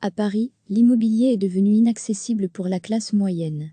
À Paris, l'immobilier est devenu inaccessible pour la classe moyenne.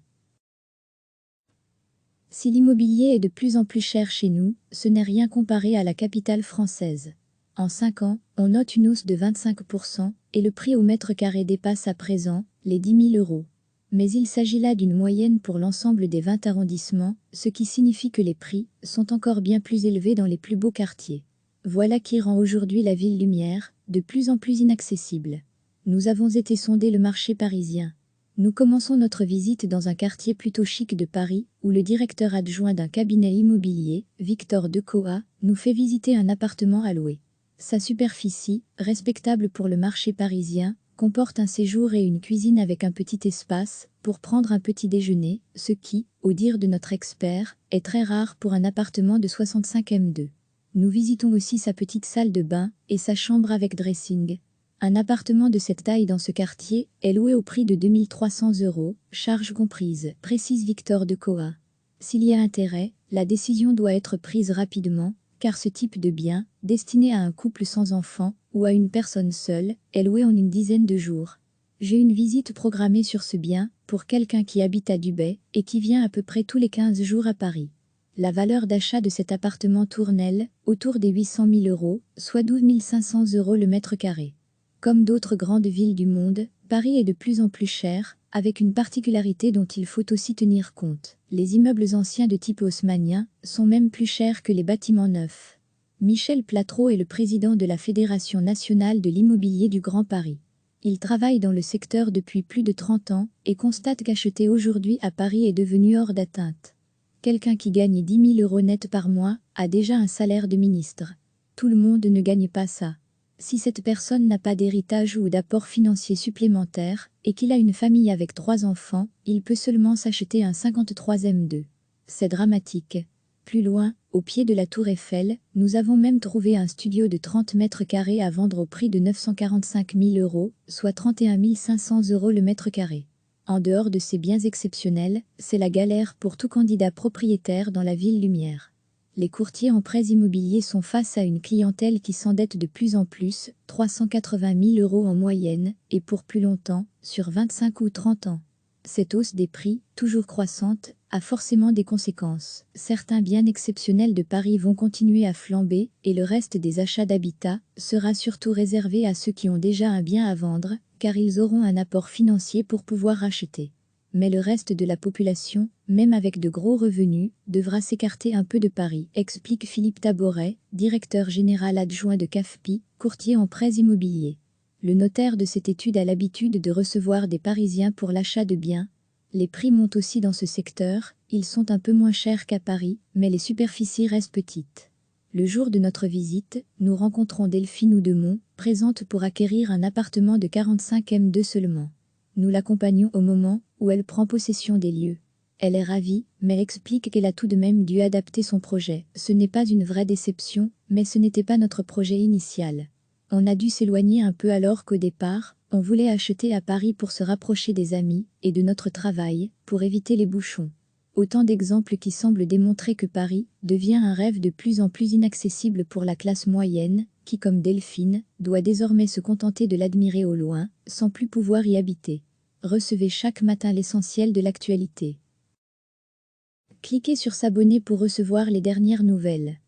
Si l'immobilier est de plus en plus cher chez nous, ce n'est rien comparé à la capitale française. En 5 ans, on note une hausse de 25% et le prix au mètre carré dépasse à présent les 10 000 euros. Mais il s'agit là d'une moyenne pour l'ensemble des 20 arrondissements, ce qui signifie que les prix sont encore bien plus élevés dans les plus beaux quartiers. Voilà qui rend aujourd'hui la ville lumière de plus en plus inaccessible. Nous avons été sonder le marché parisien. Nous commençons notre visite dans un quartier plutôt chic de Paris, où le directeur adjoint d'un cabinet immobilier, Victor Decoa, nous fait visiter un appartement à louer. Sa superficie, respectable pour le marché parisien, comporte un séjour et une cuisine avec un petit espace pour prendre un petit déjeuner, ce qui, au dire de notre expert, est très rare pour un appartement de 65 m². Nous visitons aussi sa petite salle de bain et sa chambre avec dressing. Un appartement de cette taille dans ce quartier est loué au prix de 2 300 €, charges comprises, précise Victor Decoa. S'il y a intérêt, la décision doit être prise rapidement, car ce type de bien, destiné à un couple sans enfant ou à une personne seule, est loué en une dizaine de jours. J'ai une visite programmée sur ce bien pour quelqu'un qui habite à Dubaï et qui vient à peu près tous les 15 jours à Paris. La valeur d'achat de cet appartement tourne, elle, autour des 800 000 €, soit 12 500 € le mètre carré. Comme d'autres grandes villes du monde, Paris est de plus en plus cher, avec une particularité dont il faut aussi tenir compte. Les immeubles anciens de type haussmannien sont même plus chers que les bâtiments neufs. Michel Platreau est le président de la Fédération nationale de l'immobilier du Grand Paris. Il travaille dans le secteur depuis plus de 30 ans et constate qu'acheter aujourd'hui à Paris est devenu hors d'atteinte. Quelqu'un qui gagne 10 000 € net par mois a déjà un salaire de ministre. Tout le monde ne gagne pas ça. Si cette personne n'a pas d'héritage ou d'apport financier supplémentaire et qu'il a une famille avec 3 enfants, il peut seulement s'acheter un 53 m². C'est dramatique. Plus loin, au pied de la Tour Eiffel, nous avons même trouvé un studio de 30 mètres carrés à vendre au prix de 945 000 €, soit 31 500 € le mètre carré. En dehors de ces biens exceptionnels, c'est la galère pour tout candidat propriétaire dans la ville lumière. Les courtiers en prêts immobiliers sont face à une clientèle qui s'endette de plus en plus, 380 000 € en moyenne, et pour plus longtemps, sur 25 ou 30 ans. Cette hausse des prix, toujours croissante, a forcément des conséquences. Certains biens exceptionnels de Paris vont continuer à flamber, et le reste des achats d'habitat sera surtout réservé à ceux qui ont déjà un bien à vendre, car ils auront un apport financier pour pouvoir acheter. Mais le reste de la population, même avec de gros revenus, devra s'écarter un peu de Paris, explique Philippe Taboret, directeur général adjoint de CAFPI, courtier en prêts immobiliers. Le notaire de cette étude a l'habitude de recevoir des Parisiens pour l'achat de biens. Les prix montent aussi dans ce secteur, ils sont un peu moins chers qu'à Paris, mais les superficies restent petites. Le jour de notre visite, nous rencontrons Delphine Oudemont, présente pour acquérir un appartement de 45 m² seulement. Nous l'accompagnons au moment où elle prend possession des lieux. Elle est ravie, mais explique qu'elle a tout de même dû adapter son projet. Ce n'est pas une vraie déception, mais ce n'était pas notre projet initial. On a dû s'éloigner un peu alors qu'au départ, on voulait acheter à Paris pour se rapprocher des amis et de notre travail, pour éviter les bouchons. Autant d'exemples qui semblent démontrer que Paris devient un rêve de plus en plus inaccessible pour la classe moyenne, qui, comme Delphine, doit désormais se contenter de l'admirer au loin, sans plus pouvoir y habiter. Recevez chaque matin l'essentiel de l'actualité. Cliquez sur s'abonner pour recevoir les dernières nouvelles.